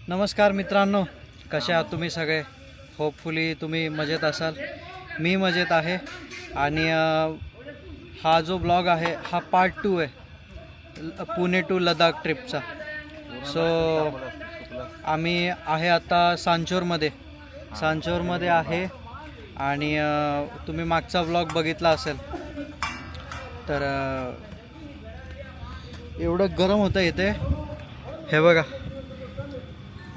नमस्कार मित्रांनो, कसे आहात तुम्ही सगळे? होपफुली तुम्ही मजेत असाल. मी मजेत आहे. आणि हा जो ब्लॉग आहे हा पार्ट 2 आहे पुणे टू लडाख ट्रिपचा. सो आम्ही आहे आता सांचोरमध्ये आहे. आणि तुम्ही मागचा ब्लॉग बघितला असेल तर एवढं गरम होतं इथे. हे बघा,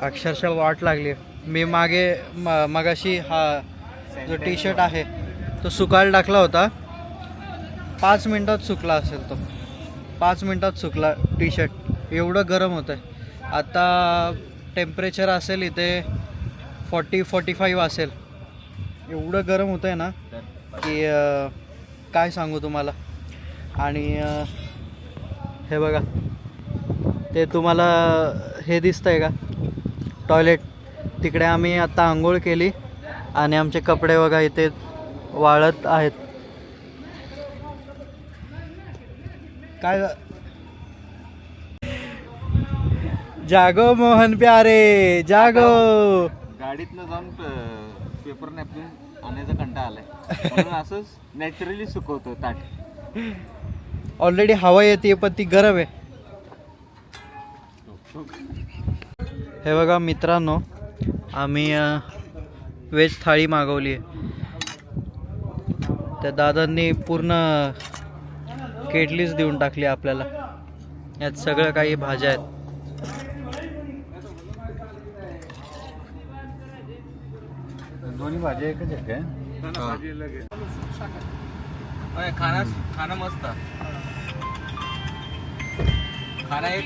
अक्षरशः वाट लागली. मी मगाशी हा जो टी शर्ट आहे तो सुकायला टाकला होता. 5 मिनटात सुकला असेल तो. 5 मिनटात सुकला टी शर्ट. एवढं गरम होतं आहे. आता टेम्परेचर असेल इथे 40-45 असेल. एवढं गरम होतं आहे ना की काय सांगू तुम्हाला. आणि हे बघा, ते तुम्हाला हे दिसतंय का, टॉयलेट. तिकडे आम्ही आता आंघोळ केली आणि आमचे कपडे बघा इथे वाळत आहेत. काय जागो मोहन प्यारे जागो. गाडीतनं जाऊन पेपर नॅपकिन आणायचा कंटाळा आलाय म्हणून असंच नॅचरली सुकवतो ताट. ऑलरेडी हवा येते पण ती गरम आहे. हे बघा मित्रांनो, आम्ही व्हेज थाळी मागवली आहे. त्या दादांनी पूर्ण केटलीच देऊन टाकली आपल्याला. यात सगळं काही भाज्या आहेत. दोन्ही भाजी एकच आहे काय? खाना मस्त. खाना एक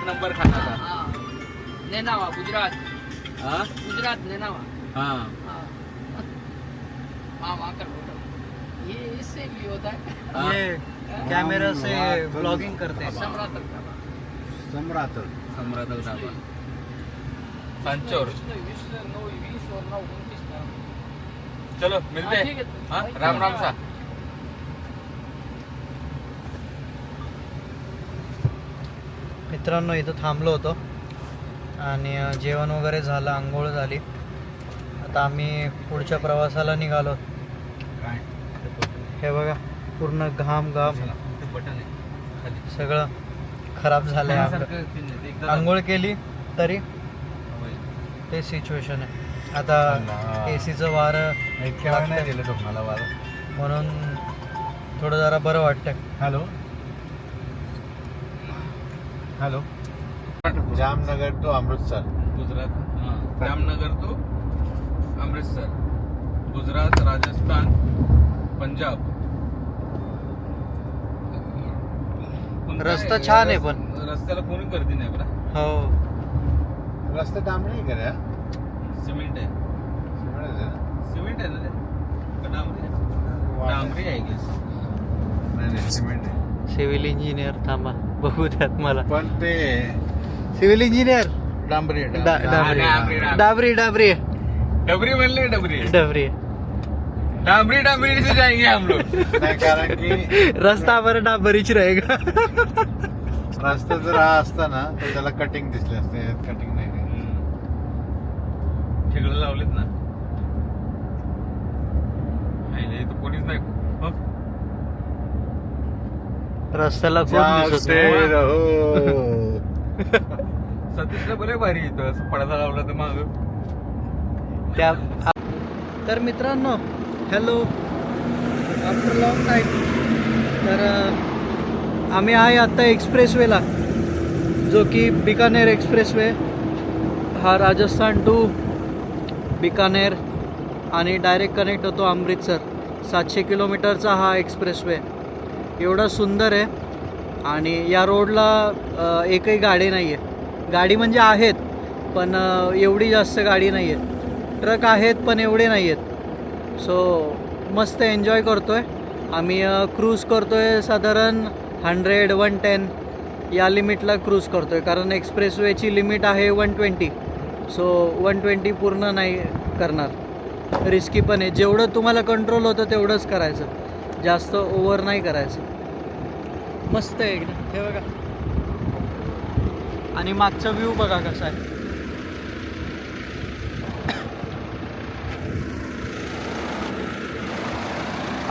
नंबर खाना था. नेनावा गुजरात. हाँ? गुजरात नेनावा. हाँ. हाँ वहाँ कर फोटो. ये इससे भी होता है. ये कैमरा से ब्लॉगिंग करते हैं. सम्राट ढाबा सांचोर. चलो मिलते हैं. हाँ? राम राम सा. मित्रांनो, इथं थांबलो होतो आणि जेवण वगैरे झालं, आंघोळ झाली. आता आम्ही पुढच्या प्रवासाला निघालो. हे बघा, पूर्ण घाम सगळं खराब झालंय आपलं. आंघोळ केली तरी ते सिच्युएशन आहे. आता एसीचं वारं म्हणून थोडं जरा बरं वाटतंय. Hello. Jamnagar to Amritsar Gujarat. Jamnagar to Amritsar Gujarat, Rajasthan, Punjab. रस्ता छान आहे पण रस्त्याला कोणी गर्दी नाही बरं. हो, रस्ता डांबरी आहे का? सिमेंट आहे. सिमेंट आहे ना ते? का डांबरी आहे? डांबरी आहे की नाही? सिमेंट आहे. Civil engineer. थांबा बघू द्यात मला. पण ते सिव्हिल इंजिनियर डांबरी आहे. डाबरी डबरी म्हणले डबरी डबरी डांबरी से जाएंगे हम लोग. नाही, कारण की रस्ता बरं डाबरीच रहेगा. रस्ता जर हा असता ना तर त्याला कटिंग दिसले असते. कटिंग नाही. ठिगळ लावलेत ना. इथं कोणीच नाही. रस्त्याला खूप दिसत सतीशला बरे भारी येतं असं पडदा लावला तर माग त्या. तर मित्रांनो, हॅलो, आफ्टर लॉंग टाईम. तर आम्ही आहे आत्ता एक्सप्रेसवेला, जो की बिकानेर एक्सप्रेसवे. हा राजस्थान टू बिकानेर आणि डायरेक्ट कनेक्ट होतो अमृतसर. 700 किलोमीटरचा हा एक्सप्रेसवे. एवढा सुंदर आहे. आणि या रोडला एकही गाडी नाही आहे. गाडी म्हणजे आहेत पण एवढी जास्त गाडी नाही आहेत. ट्रक आहेत पण एवढे नाही आहेत. सो मस्त एन्जॉय करतो आहे आम्ही. क्रूज करतो आहे साधारण 100-110 या लिमिटला क्रूज करतो आहे. कारण एक्सप्रेसवेची लिमिट आहे 120. सो 120 पूर्ण नाही करणार. रिस्की पण आहे. जेवढं तुम्हाला कंट्रोल होतं तेवढंच करायचं. जास्त ओव्हर नाही करायचं. मस्त आहे एकदम. हे बघा, आणि मागचा व्ह्यू बघा कसा आहे.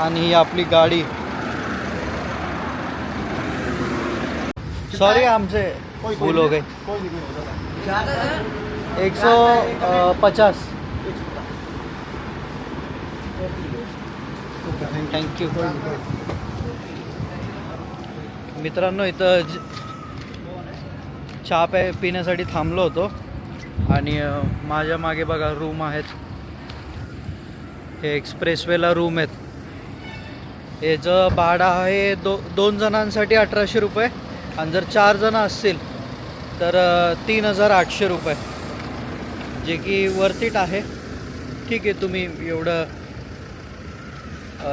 आणि ही आपली गाडी. सॉरी हमसे भूल हो गई. 150. थँक्यू. मित्रांनो इथं चहा पिण्यासाठी थांबलो होतो आणि माझ्या मागे बघा रूम आहेत. हे एक्सप्रेसवेला रूम आहेत. याचं भाडं आहे 2 जणांसाठी 1800 रुपये आणि जर 4 जण असतील तर 3800 रुपये, जे की वर्थ इट आहे. ठीक आहे, तुम्ही एवढं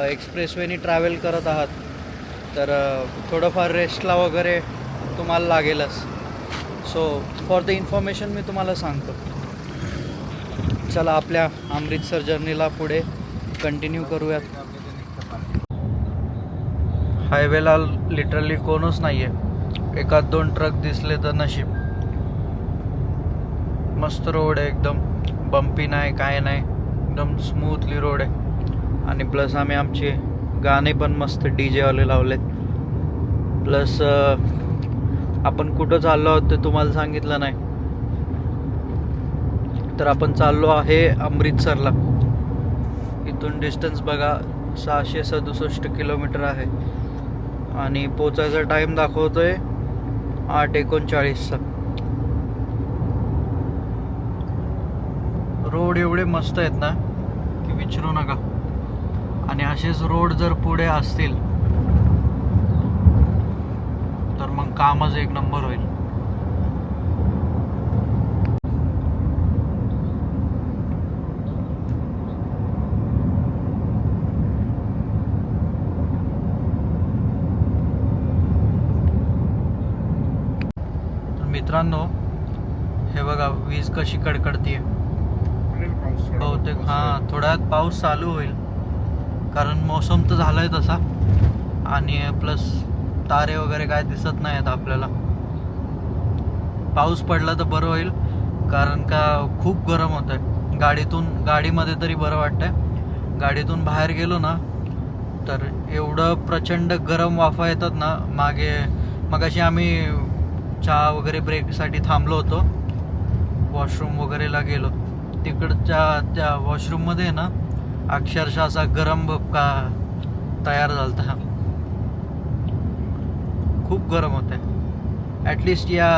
एक्सप्रेसवेनी ट्रॅव्हल करत आहात तर थोडंफार रेस्टला वगैरे तुम्हाला लागेलच. सो फॉर द इन्फॉर्मेशन मी तुम्हाला सांगतो. चला आपल्या अमृतसर जर्नीला पुढे कंटिन्यू करूयात. हायवेला लिटरली कोणच नाही आहे. 1-2 ट्रक दिसले तर नशीब. मस्त रोड आहे, एकदम बम्पी नाही, काय नाही, एकदम स्मूथली रोड आहे. आणि प्लस आम्ही आमचे गाणे पण मस्त DJ वाले लावलेत. प्लस आपण कुठं चाललो आहोत ते तुम्हाला सांगितलं नाही. तर आपण चाललो आहे अमृतसरला. इथून डिस्टन्स बघा 667 किलोमीटर आहे आणि पोचायचा टाइम दाखवतोय 8:39. रोड एवढे मस्त आहेत ना की विचारू नका. आणि असेच रोड जर पुढे असतील तर मग कामच एक नंबर होईल. मित्रांनो हे बघा वीज कशी कडकडतीये. बहुतेक थोड्यात पाऊस चालू होईल, कारण मौसम तर झालाय तसा. आणि प्लस तारे वगैरे काय दिसत नाही आहेत आपल्याला. पाऊस पडला तर बरं होईल, कारण का खूप गरम होत आहे. गाडीमध्ये तरी बरं वाटतंय. गाडीतून बाहेर गेलो ना तर एवढं प्रचंड गरम वाफा येतात ना. मगाशी आम्ही चहा वगैरे ब्रेकसाठी थांबलो होतो, वॉशरूम वगैरेला गेलो. तिकडच्या त्या वॉशरूममध्ये ना अक्षरशः असा गरम भपका तयार झाला. खूप गरम होत आहे. ॲटलिस्ट या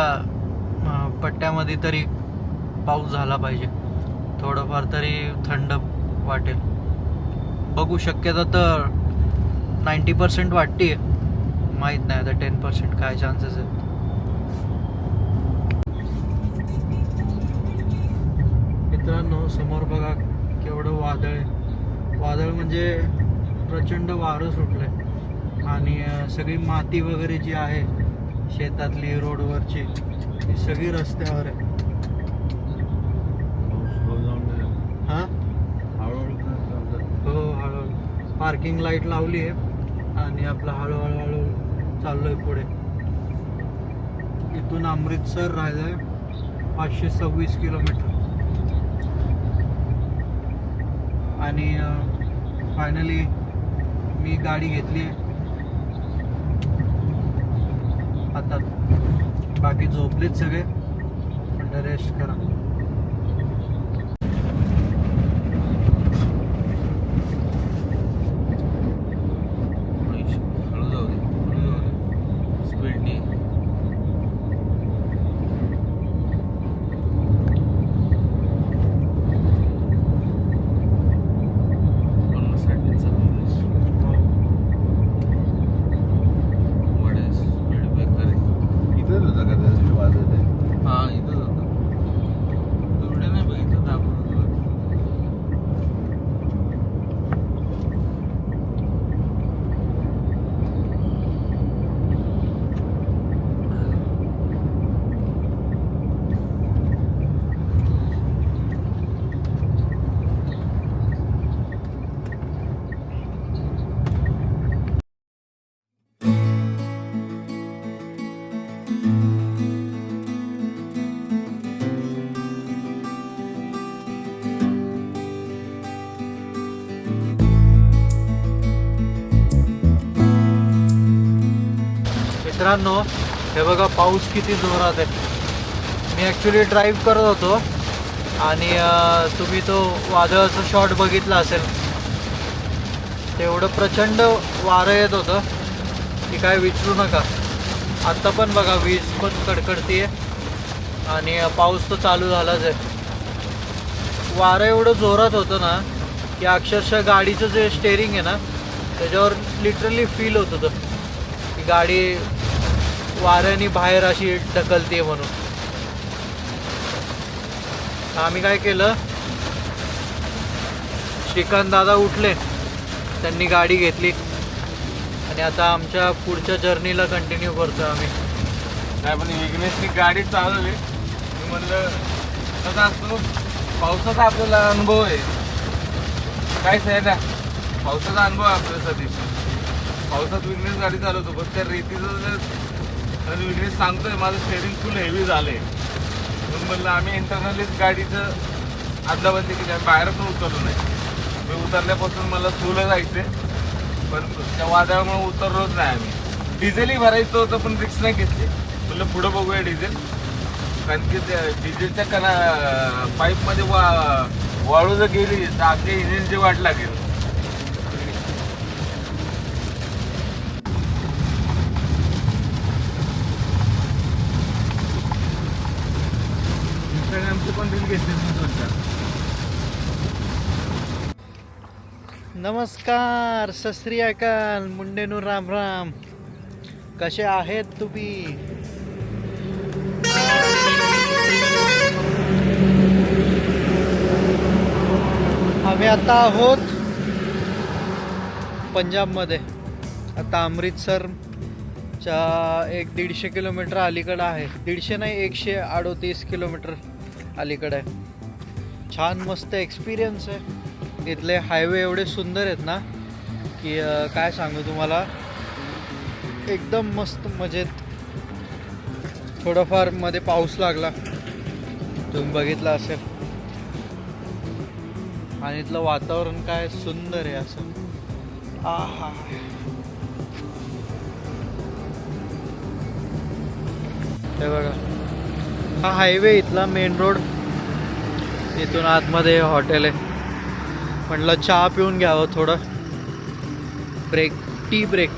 पट्ट्यामध्ये तरी पाऊस झाला पाहिजे, थोडंफार तरी थंड वाटेल. बघू, शक्यता तर 90% वाटते. माहीत नाही आता 10% काय चान्सेस आहेत. मित्रांनो समोर बघा केवढं वादळ आहे. वादळ म्हणजे प्रचंड वारं सुटलंय आणि सगळी माती वगैरे जी आहे शेतातली, रोडवरची, ती सगळी रस्त्यावर आहे. हां हो, हळूहळू पार्किंग लाईट लावली आहे आणि आपलं हळूहळू चाललोय पुढे. इथून अमृतसर राहिलंय 526 किलोमीटर. आणि फायनली मी गाडी घेतली आहे. आता बाकी झोपलेत सगळे, म्हणजे रेस्ट करा. मित्रांनो हे बघा पाऊस किती जोरात आहे. मी ॲक्च्युली ड्राईव्ह करत होतो आणि तुम्ही तो वादळाचा शॉट बघितला असेल. तेवढं प्रचंड वारं येत होतं की काय विचारू नका. आत्ता पण बघा वीज पण कडकडते आणि पाऊस तर चालू झालाच आहे. वारं एवढं जोरात होतं ना की अक्षरशः गाडीचं जे स्टेअरिंग आहे ना त्याच्यावर लिटरली फील होत होतं की गाडी वाऱ्याने बाहेर अशी ढकलते म्हणून. आम्ही काय केलं, श्रीकांत दादा उठले, त्यांनी गाडी घेतली आणि आता आमच्या पुढच्या जर्नीला कंटिन्यू करतो आम्ही. नाही पण विघ्नेशनी गाडी चालवली. मी म्हणलं कसं असतो पावसाचा आपल्याला अनुभव आहे. काय साहेब पावसाचा अनुभव आहे आपल्या सतीश. पावसात विघ्नेश गाडी चालवतो पण त्या रेतीचं जर विघ्नेश सांगतोय माझं स्टेअरिंग फुल हेवी झालंय म्हणून म्हणलं आम्ही इंटरनलीच गाडीचं अदलाबदली केली. बाहेर पण उतरलो नाही. मी उतरल्यापासून मला सूला जायचे पण त्या वादळामुळे उतरलोच नाही आम्ही. डिझेलही भरायचं होतं पण रिक्स नाही घेतली. म्हणलं पुढं बघूया डिझेल, कारण की त्या डिझेलच्या पाईपमध्ये वाळू जर गेली तर आपल्या इंजिनची वाट लागेल. इंस्टाग्रामचे पण रील घेतले मी दोन-चार. नमस्कार, सत श्री अकाल, मुंडेनू राम राम. कसे आहेत तुम्ही? आम्ही आता आहोत पंजाबमध्ये. आता अमृतसरच्या 150 किलोमीटर अलीकडं आहे. 150 नाही 138 किलोमीटर अलीकडं आहे. छान मस्त एक्सपिरियन्स आहे. इथले हायवे एवढे सुंदर आहेत ना की काय सांगू तुम्हाला, एकदम मस्त मजेत. थोडंफार मध्ये पाऊस लागला तुम्ही बघितलं असेल आणि इथलं वातावरण काय सुंदर आहे असं. आहा, हे बघा हा हायवे इथला मेन रोड. इथून आतमध्ये हॉटेल आहे. म्हटलं चहा पिऊन घ्यावं थोडं, ब्रेक, टी ब्रेक.